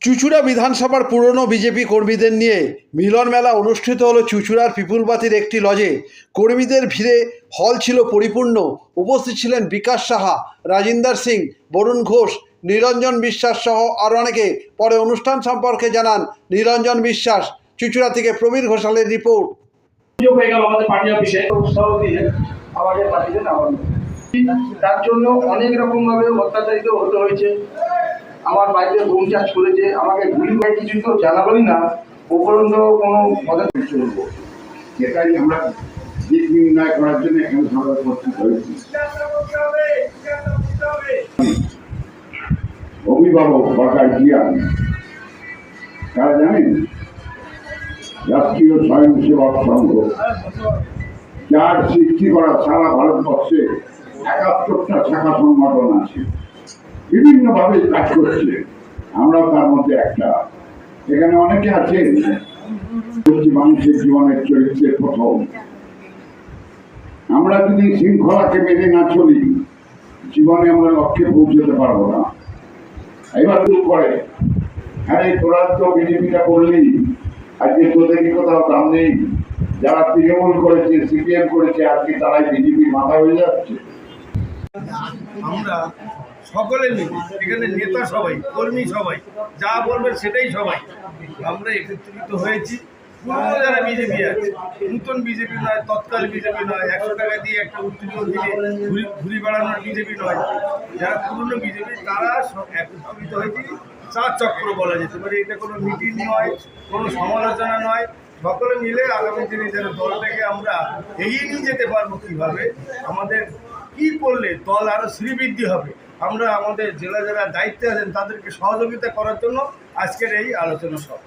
চুঁচুড়া বিধানসভার পুরনো বিজেপি কর্মীদের নিয়ে মিলন মেলা অনুষ্ঠিত হলো চুঁচুড়ার পিপুলবাতির একটি লজে। কর্মীদের ভিড়ে হল ছিল পরিপূর্ণ। উপস্থিত ছিলেন বিকাশ সাহা, রাজিন্দর সিং, বরুণ ঘোষ, নিরঞ্জন বিশ্বাস সহ আরও অনেকে। পরে অনুষ্ঠান সম্পর্কে জানান নিরঞ্জন বিশ্বাস। চুঁচুড়া থেকে প্রবীর ঘোষালের রিপোর্ট। তার জন্য অনেক রকম ভাবে অত্যাচারিত হতে হয়েছে। আমার বাড়িতে বোম চাষ করেছে, আমাকে গুলি করে কিছু তো জানালোই না, উপরন্ত কোনো পদক্ষেপ চলবো। সেটাই আমরা দিক নির্ণয় করার জন্য এখানে সবাই উপস্থিত হয়েছি। অভিভাবক বা গার্জিয়ান তারা জানেন রাষ্ট্রীয় স্বয়ংসেবক সংঘ, যার সৃষ্টি করা সারা ভারতবর্ষে ৭১টা শাখা সংগঠন আছে, বিভিন্নভাবে কাজ করছে। আমরা তার মধ্যে একটা। এখানে অনেকে আছেন মানুষের জীবনের চরিত্রের প্রথম। আমরা যদি শৃঙ্খলাকে মেনে না চলি, জীবনে আমরা লক্ষ্যে পৌঁছতে পারবো না। এবার দূর করে আরে তোরা তো বিজেপিটা করলেই আজকে তোদেরই কোথাও দাম নেই। যারা তৃণমূল করেছে, সিপিএম করেছে, আজকে তারাই বিজেপির মাথা হয়ে যাচ্ছে। আমরা সকলে মিলে এখানে নেতা সবাই, কর্মী সবাই, যা বলবেন সেটাই সবাই আমরা একত্রিত হয়েছি। পুরনো যারা বিজেপি আছে, নতুন বিজেপি নয়, তৎকাল বিজেপি নয়, ১০০ টাকা দিয়ে একটা উত্তীর্ণ দিয়ে ঘুরি বেড়ানোর বিজেপি নয়, যারা পুরনো বিজেপি তারা সব একত্রিত হয়েছি। চার চক্র বলা যেতে পারে। এটা কোনো মিটিং নয়, কোনো সমালোচনা নয়। সকলে মিলে আগামী দিনে যেন দলটাকে আমরা এগিয়ে নিয়ে যেতে পারবো, কীভাবে আমাদের কী করলে দল আরও শ্রীবৃদ্ধি হবে, আমরা আমাদের জেলা যারা দায়িত্বে আছেন তাদেরকে সহযোগিতা করার জন্য আজকের এই আলোচনা সভা।